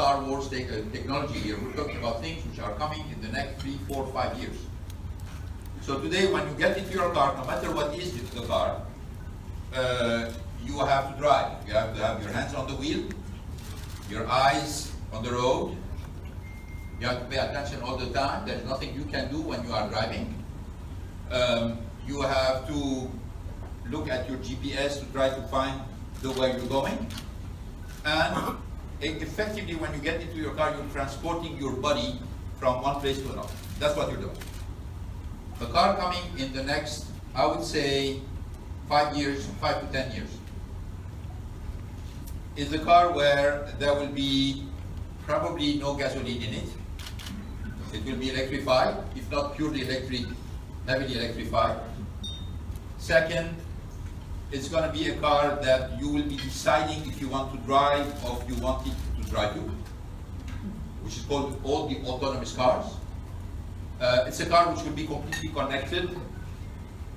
Star Wars technology here. We're talking about things which are coming in the next 3, 4, 5 years. So today, when you get into your car, no matter what is in the car, you have to drive. You have to have your hands on the wheel, your eyes on the road. You have to pay attention all the time. There's nothing you can do when you are driving. You have to look at your GPS to try to find the way you're going. And effectively, when you get into your car, you're transporting your body from one place to another. That's what you're doing. The car coming in the next, I would say, 5 years, 5 to 10 years, is a car where there will be probably no gasoline in it. It will be electrified, if not purely electric, heavily electrified. Second, it's going to be a car that you will be deciding if you want to drive or if you want it to drive you, which is called all the autonomous cars. It's a car which will be completely connected,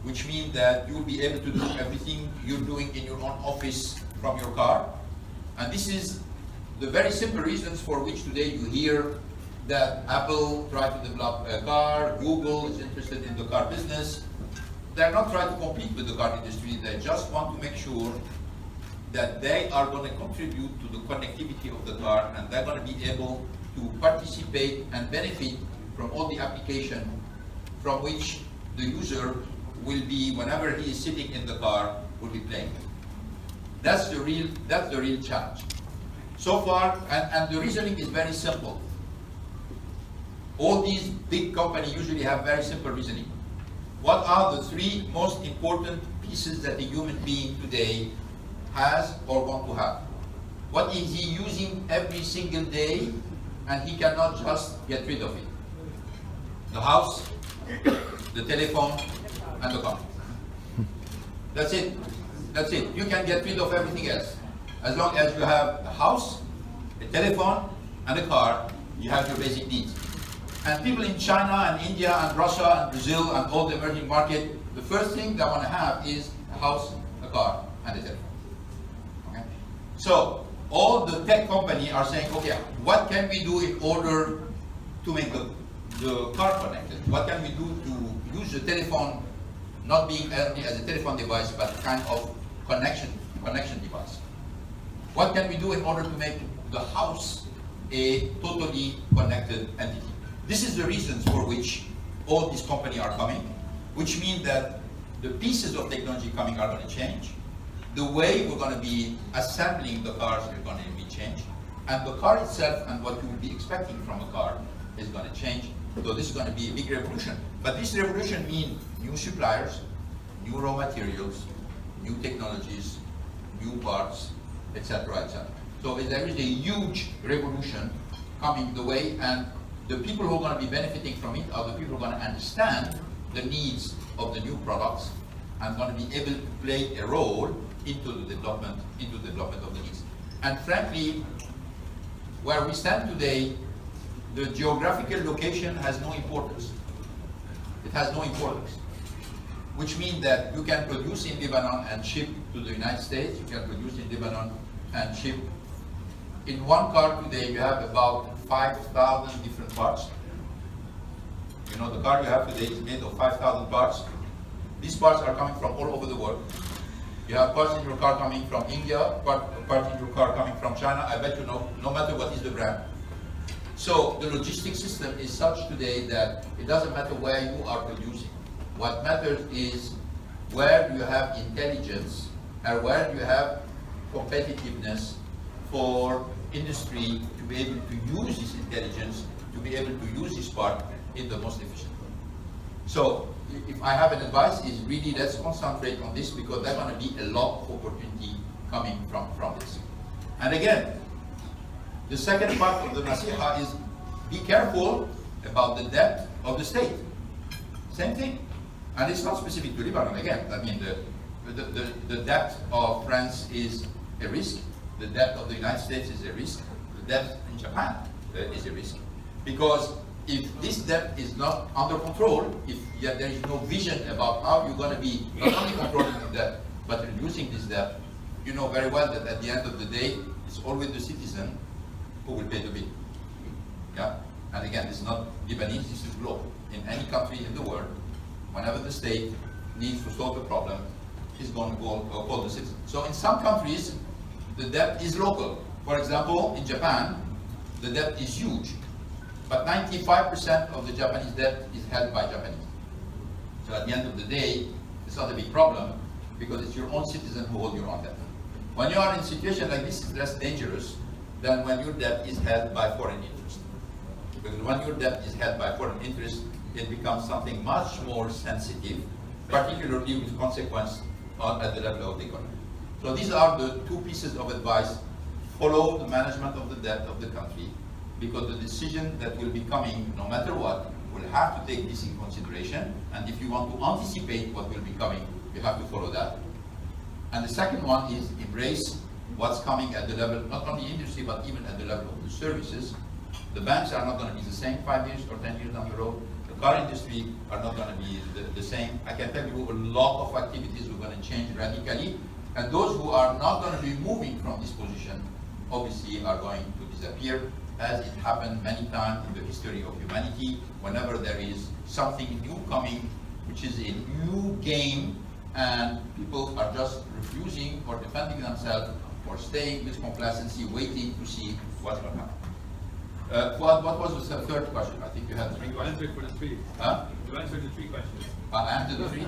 which means that you will be able to do everything you're doing in your own office from your car. And this is the very simple reasons for which today you hear that Apple tried to develop a car, Google is interested in the car business. They're not trying to compete with the car industry, they just want to make sure that they are going to contribute to the connectivity of the car, and they're going to be able to participate and benefit from all the application from which the user will be, whenever he is sitting in the car, will be playing. That's the real challenge. So far, and the reasoning is very simple. All these big companies usually have very simple reasoning. What are the 3 most important pieces that a human being today has or want to have? What is he using every single day and he cannot just get rid of it? The house, the telephone, and the car. That's it. That's it. You can get rid of everything else. As long as you have a house, a telephone, and a car, you have your basic needs. And people in China and India and Russia and Brazil and all the emerging markets, the first thing they want to have is a house, a car, and a telephone. Okay? So all the tech companies are saying, okay, what can we do in order to make the car connected? What can we do to use the telephone not being only as a telephone device, but kind of connection device? What can we do in order to make the house a totally connected entity? This is the reasons for which all these companies are coming, which means that the pieces of technology coming are going to change. The way we're going to be assembling the cars is going to be changed. And the car itself and what you will be expecting from a car is going to change. So this is going to be a big revolution. But this revolution means new suppliers, new raw materials, new technologies, new parts, etc., etc. So there is a huge revolution coming the way, and the people who are going to be benefiting from it are the people who are going to understand the needs of the new products and going to be able to play a role into the development of the needs. And frankly, where we stand today, the geographical location has no importance. It has no importance. Which means that you can produce in Lebanon and ship to the United States, you can produce in Lebanon and ship. In one car today, you have about 5,000 different parts. You know, the car you have today is made of 5,000 parts. These parts are coming from all over the world. You have parts in your car coming from India, parts in your car coming from China. I bet you know, no matter what is the brand. So the logistics system is such today that it doesn't matter where you are producing. What matters is where you have intelligence and where you have competitiveness for industry to be able to use this intelligence, to be able to use this part in the most efficient way. So if I have an advice, is really let's concentrate on this, because there's going to be a lot of opportunity coming from this. And again, the second part of the nasiha is be careful about the debt of the state. Same thing. And it's not specific to Lebanon. Again, I mean, the debt of France is a risk. The debt of the United States is a risk. The debt in Japan is a risk. Because if this debt is not under control, if there is no vision about how you're going to be not only controlling the debt, but reducing this debt, you know very well that at the end of the day, it's always the citizen who will pay the bill. Lebanese, this is global. In any country in the world, whenever the state needs to solve a problem, it's going to call the citizen. So in some countries, the debt is local. For example, in Japan, the debt is huge, but 95% of the Japanese debt is held by Japanese. So at the end of the day, it's not a big problem because it's your own citizen who hold your own debt. When you are in a situation like this, it's less dangerous than when your debt is held by foreign interest. Because when your debt is held by foreign interest, it becomes something much more sensitive, particularly with consequence at the level of the economy. So these are the two pieces of advice. Follow the management of the debt of the country, because the decision that will be coming, no matter what, will have to take this in consideration. And if you want to anticipate what will be coming, you have to follow that. And the second one is embrace what's coming at the level, not only industry, but even at the level of the services. The banks are not going to be the same 5 years or 10 years down the road. The car industry are not going to be the same. I can tell you a lot of activities are going to change radically. And those who are not going to be moving from this position, obviously, are going to disappear, as it happened many times in the history of humanity. Whenever there is something new coming, which is a new game, and people are just refusing or defending themselves or staying with complacency, waiting to see what's going to happen. What was the third question? I think you had three questions. You answered for the three. Huh? You answered the three questions. I answered the three.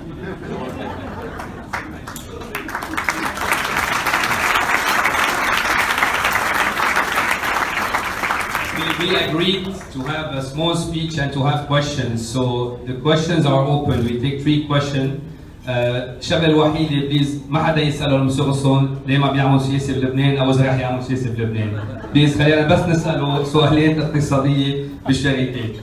We agreed to have a small speech and to have questions, so the questions are open. We take three questions. الشغله الوحيده بليز ما حدا يساله المسيو غصون ليه ما بيعمل سياسه بلبنان او اذا رح يعمل سياسه بلبنان. بليز خلينا بس نساله سؤالين اقتصاديه بالشركات.